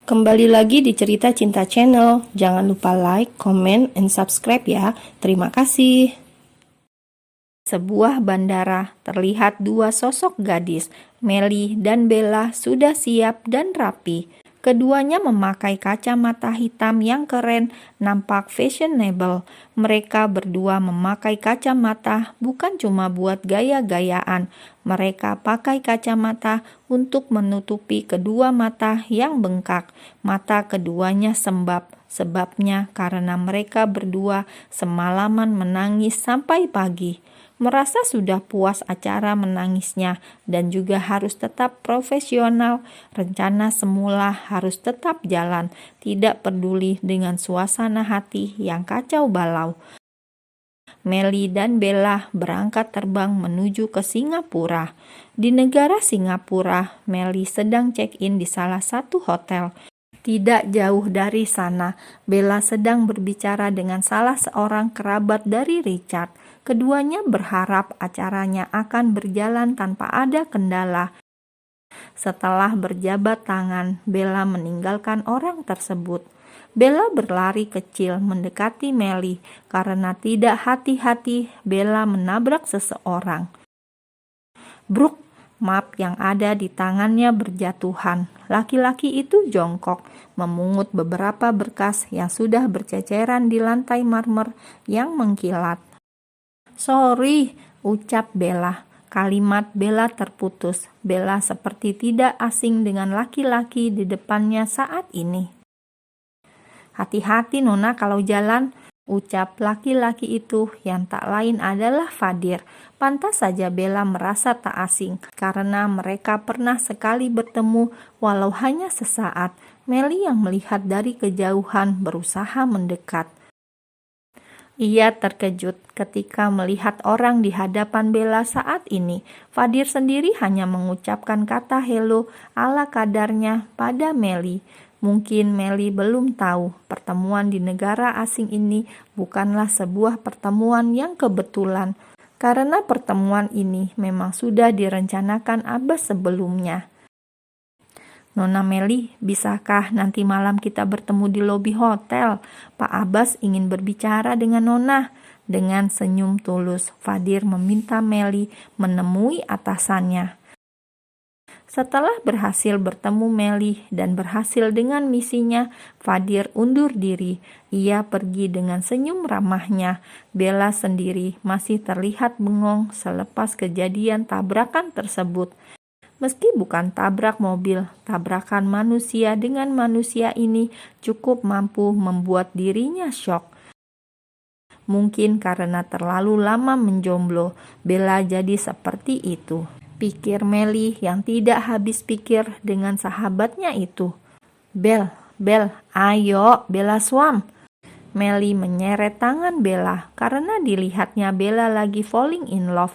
Kembali lagi di Cerita Cinta Channel. Jangan lupa like, comment, and subscribe ya. Terima kasih. Sebuah bandara, terlihat dua sosok gadis, Melly dan Bella, sudah siap dan rapi. Keduanya memakai kacamata hitam yang keren, nampak fashionable. Mereka berdua memakai kacamata bukan cuma buat gaya-gayaan. Mereka pakai kacamata untuk menutupi kedua mata yang bengkak. Mata keduanya sembab. Sebabnya karena mereka berdua semalaman menangis sampai pagi. Merasa sudah puas acara menangisnya dan juga harus tetap profesional, rencana semula harus tetap jalan, tidak peduli dengan suasana hati yang kacau balau. Melly dan Bella berangkat terbang menuju ke Singapura. Di negara Singapura, Melly sedang check-in di salah satu hotel. Tidak jauh dari sana, Bella sedang berbicara dengan salah seorang kerabat dari Richard. Keduanya berharap acaranya akan berjalan tanpa ada kendala. Setelah berjabat tangan, Bella meninggalkan orang tersebut. Bella berlari kecil mendekati Melly. Karena tidak hati-hati, Bella menabrak seseorang. Bruk! Map yang ada di tangannya berjatuhan. Laki-laki itu jongkok, memungut beberapa berkas yang sudah berceceran di lantai marmer yang mengkilat. "Sorry," ucap Bella. Kalimat Bella terputus. Bella seperti tidak asing dengan laki-laki di depannya saat ini. "Hati-hati Nona kalau jalan," ucap laki-laki itu yang tak lain adalah Fadir. Pantas saja Bella merasa tak asing, karena mereka pernah sekali bertemu walau hanya sesaat. Melly yang melihat dari kejauhan berusaha mendekat. Ia terkejut ketika melihat orang di hadapan Bella saat ini. Fadir sendiri hanya mengucapkan kata hello ala kadarnya pada Melly. Mungkin Melly belum tahu pertemuan di negara asing ini bukanlah sebuah pertemuan yang kebetulan, karena pertemuan ini memang sudah direncanakan Abbas sebelumnya. "Nona Melly, bisakah nanti malam kita bertemu di lobi hotel? Pak Abbas ingin berbicara dengan Nona." Dengan senyum tulus, Fadir meminta Melly menemui atasannya. Setelah berhasil bertemu Melly dan berhasil dengan misinya, Fadir undur diri. Ia pergi dengan senyum ramahnya. Bella sendiri masih terlihat bengong selepas kejadian tabrakan tersebut. Meski bukan tabrak mobil, tabrakan manusia dengan manusia ini cukup mampu membuat dirinya syok. Mungkin karena terlalu lama menjomblo, Bella jadi seperti itu. Pikir Melly yang tidak habis pikir dengan sahabatnya itu. Bel, ayo, Bella swam." Melly menyeret tangan Bella karena dilihatnya Bella lagi falling in love.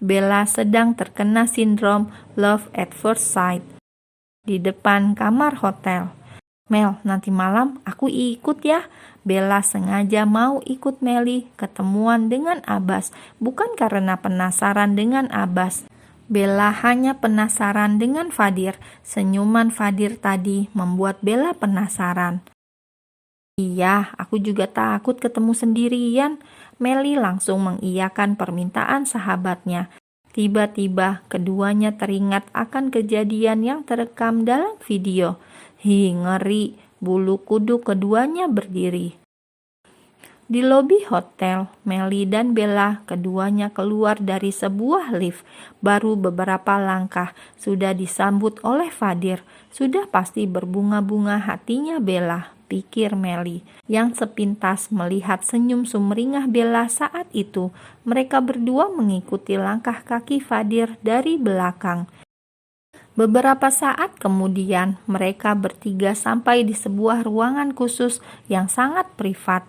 Bella sedang terkena sindrom love at first sight. Di depan kamar hotel. "Mel, nanti malam aku ikut ya." Bella sengaja mau ikut Melly ketemuan dengan Abbas, bukan karena penasaran dengan Abbas. Bella hanya penasaran dengan Fadir. Senyuman Fadir tadi membuat Bella penasaran. "Iya, aku juga takut ketemu sendirian." Melly langsung mengiyakan permintaan sahabatnya. Tiba-tiba keduanya teringat akan kejadian yang terekam dalam video. Ngeri, bulu kuduk keduanya berdiri. Di lobi hotel, Melly dan Bella keduanya keluar dari sebuah lift. Baru beberapa langkah sudah disambut oleh Fadir. Sudah pasti berbunga-bunga hatinya Bella, pikir Melly, yang sepintas melihat senyum sumringah Bella saat itu. Mereka berdua mengikuti langkah kaki Fadir dari belakang. Beberapa saat kemudian, mereka bertiga sampai di sebuah ruangan khusus yang sangat privat.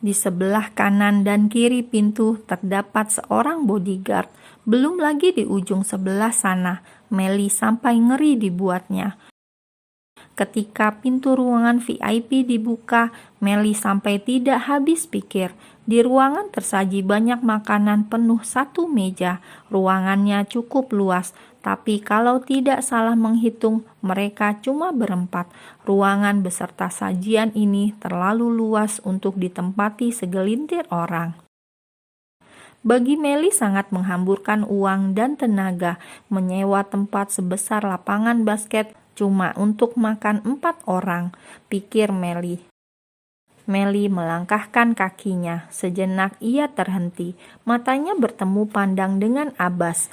Di sebelah kanan dan kiri pintu terdapat seorang bodyguard. Belum lagi di ujung sebelah sana, Melly sampai ngeri dibuatnya. Ketika pintu ruangan VIP dibuka, Melly sampai tidak habis pikir. Di ruangan tersaji banyak makanan penuh satu meja. Ruangannya cukup luas, Tapi kalau tidak salah menghitung, mereka cuma berempat. Ruangan beserta sajian ini terlalu luas untuk ditempati segelintir orang. Bagi Meli sangat menghamburkan uang dan tenaga menyewa tempat sebesar lapangan basket cuma untuk makan 4 orang, pikir Meli. Meli melangkahkan kakinya. Sejenak ia terhenti. Matanya bertemu pandang dengan Abbas.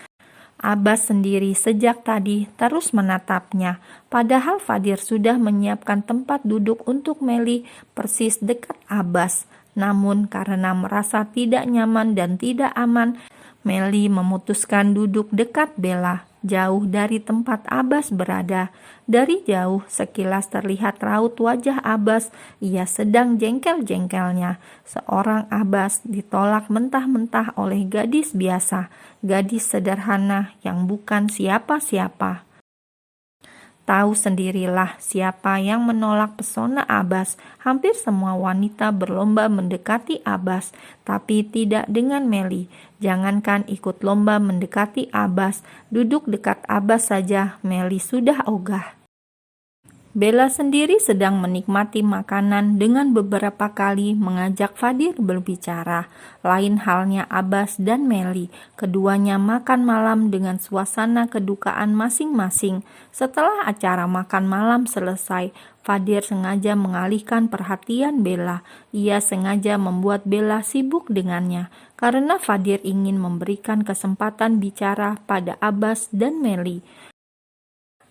Abbas sendiri sejak tadi terus menatapnya. Padahal Fadir sudah menyiapkan tempat duduk untuk Meli persis dekat Abbas. Namun karena merasa tidak nyaman dan tidak aman, Meli memutuskan duduk dekat Bella, jauh dari tempat Abbas berada. Dari jauh sekilas terlihat raut wajah Abbas. Ia sedang jengkel-jengkelnya. Seorang Abbas ditolak mentah-mentah oleh gadis biasa, gadis sederhana yang bukan siapa-siapa. Tahu sendirilah siapa yang menolak pesona Abbas. Hampir semua wanita berlomba mendekati Abbas, tapi tidak dengan Meli. Jangankan ikut lomba mendekati Abbas, duduk dekat Abbas saja Meli sudah ogah. Bella sendiri sedang menikmati makanan dengan beberapa kali mengajak Fadir berbicara. Lain halnya Abbas dan Meli. Keduanya makan malam dengan suasana kedukaan masing-masing. Setelah acara makan malam selesai, Fadir sengaja mengalihkan perhatian Bella. Ia sengaja membuat Bella sibuk dengannya, karena Fadir ingin memberikan kesempatan bicara pada Abbas dan Meli.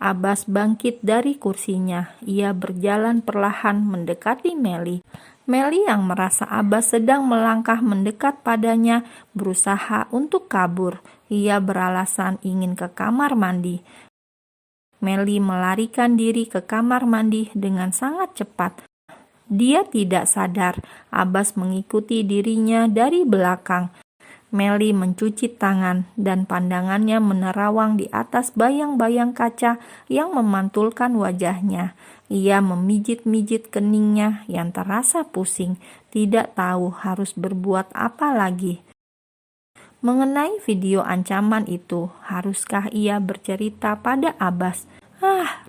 Abbas bangkit dari kursinya. Ia berjalan perlahan mendekati Meli. Meli yang merasa Abbas sedang melangkah mendekat padanya berusaha untuk kabur. Ia beralasan ingin ke kamar mandi. Meli melarikan diri ke kamar mandi dengan sangat cepat. Dia tidak sadar Abbas mengikuti dirinya dari belakang. Meli mencuci tangan dan pandangannya menerawang di atas bayang-bayang kaca yang memantulkan wajahnya. Ia memijit-mijit keningnya yang terasa pusing, tidak tahu harus berbuat apa lagi. Mengenai video ancaman itu, haruskah ia bercerita pada Abbas?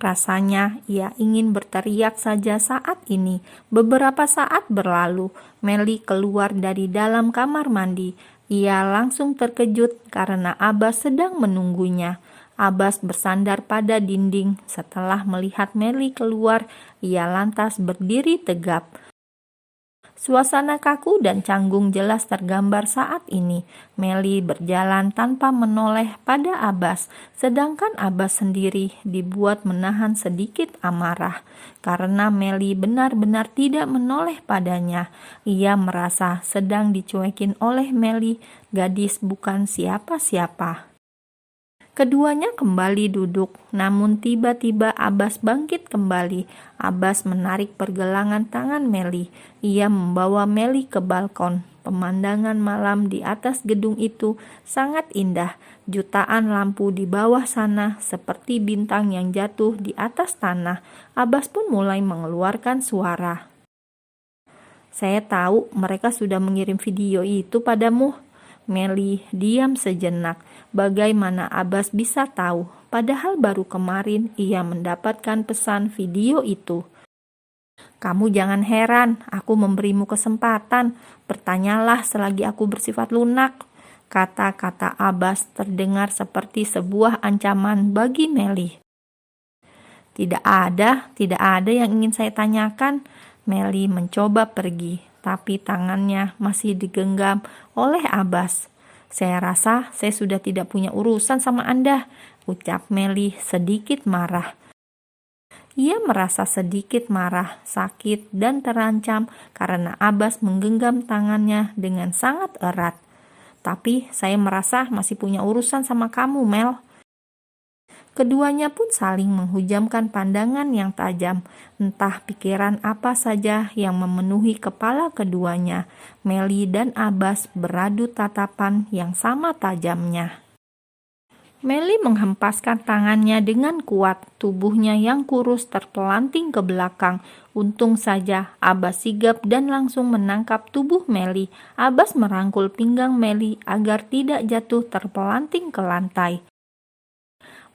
Rasanya ia ingin berteriak saja saat ini. Beberapa saat berlalu, Meli keluar dari dalam kamar mandi. Ia langsung terkejut karena Abbas sedang menunggunya. Abbas bersandar pada dinding. Setelah melihat Meli keluar, ia lantas berdiri tegap. Suasana kaku dan canggung jelas tergambar saat ini. Meli berjalan tanpa menoleh pada Abbas, sedangkan Abbas sendiri dibuat menahan sedikit amarah. Karena Meli benar-benar tidak menoleh padanya, ia merasa sedang dicuekin oleh Meli, gadis bukan siapa-siapa. Keduanya kembali duduk, namun tiba-tiba Abbas bangkit kembali. Abbas menarik pergelangan tangan Meli. Ia membawa Meli ke balkon. Pemandangan malam di atas gedung itu sangat indah. Jutaan lampu di bawah sana seperti bintang yang jatuh di atas tanah. Abbas pun mulai mengeluarkan suara. "Saya tahu mereka sudah mengirim video itu padamu." Meli diam sejenak. Bagaimana Abbas bisa tahu? Padahal baru kemarin ia mendapatkan pesan video itu. "Kamu jangan heran, aku memberimu kesempatan. Bertanyalah selagi aku bersifat lunak." Kata-kata Abbas terdengar seperti sebuah ancaman bagi Meli. Tidak ada yang ingin saya tanyakan." Meli mencoba pergi, tapi tangannya masih digenggam oleh Abbas. "Saya rasa saya sudah tidak punya urusan sama Anda," ucap Meli sedikit marah. Ia merasa sedikit marah, sakit, dan terancam karena Abbas menggenggam tangannya dengan sangat erat. "Tapi saya merasa masih punya urusan sama kamu, Mel." Keduanya pun saling menghujamkan pandangan yang tajam. Entah pikiran apa saja yang memenuhi kepala keduanya. Meli dan Abbas beradu tatapan yang sama tajamnya. Meli menghempaskan tangannya dengan kuat. Tubuhnya yang kurus terpelanting ke belakang. Untung saja Abbas sigap dan langsung menangkap tubuh Meli. Abbas merangkul pinggang Meli agar tidak jatuh terpelanting ke lantai.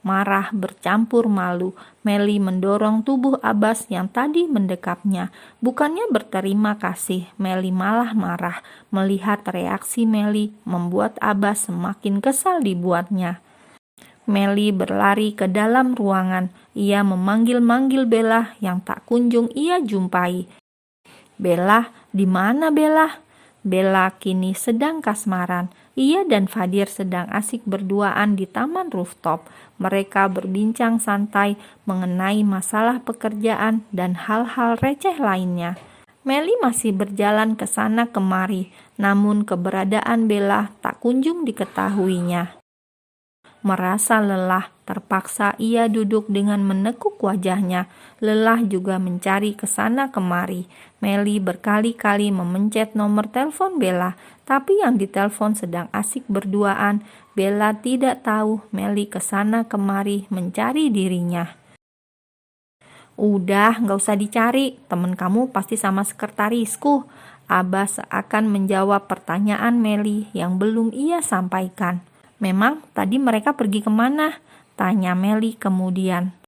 marah bercampur malu. Meli mendorong tubuh Abbas yang tadi mendekapnya. Bukannya berterima kasih, Meli malah marah. Melihat reaksi Meli membuat Abbas semakin kesal dibuatnya. Meli berlari ke dalam ruangan. Ia memanggil-manggil Bella yang tak kunjung ia jumpai. "Bella, di mana Bella?" Bella kini sedang kasmaran. Ia dan Fadir sedang asik berduaan di taman rooftop. Mereka berbincang santai mengenai masalah pekerjaan dan hal-hal receh lainnya. Meli masih berjalan ke sana kemari, namun keberadaan Bella tak kunjung diketahuinya. Merasa lelah, terpaksa ia duduk dengan menekuk wajahnya. Lelah juga mencari ke sana kemari. Meli berkali-kali memencet nomor telepon Bella, tapi yang ditelepon sedang asik berduaan. Bella tidak tahu Meli ke sana kemari mencari dirinya. "Udah, gak usah dicari, temen kamu pasti sama sekretarisku." Abbas akan menjawab pertanyaan Meli yang belum ia sampaikan. "Memang tadi mereka pergi kemana?" tanya Meli kemudian.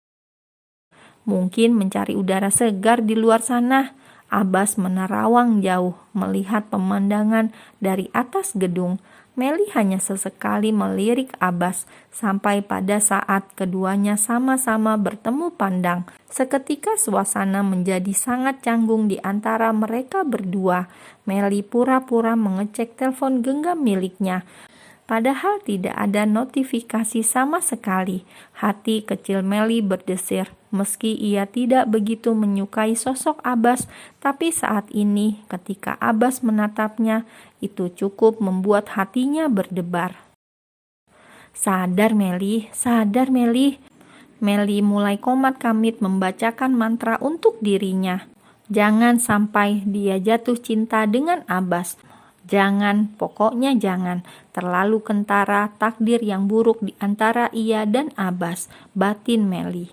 "Mungkin mencari udara segar di luar sana." Abbas menerawang jauh melihat pemandangan dari atas gedung. Meli hanya sesekali melirik Abbas sampai pada saat keduanya sama-sama bertemu pandang. Seketika suasana menjadi sangat canggung di antara mereka berdua. Meli pura-pura mengecek telepon genggam miliknya. Padahal tidak ada notifikasi sama sekali. Hati kecil Meli berdesir. Meski ia tidak begitu menyukai sosok Abbas, tapi saat ini ketika Abbas menatapnya, itu cukup membuat hatinya berdebar. "Sadar Meli, sadar Meli." Meli mulai komat kamit membacakan mantra untuk dirinya. Jangan sampai dia jatuh cinta dengan Abbas. Jangan, pokoknya jangan. Terlalu kentara takdir yang buruk di antara ia dan Abbas, batin Meli.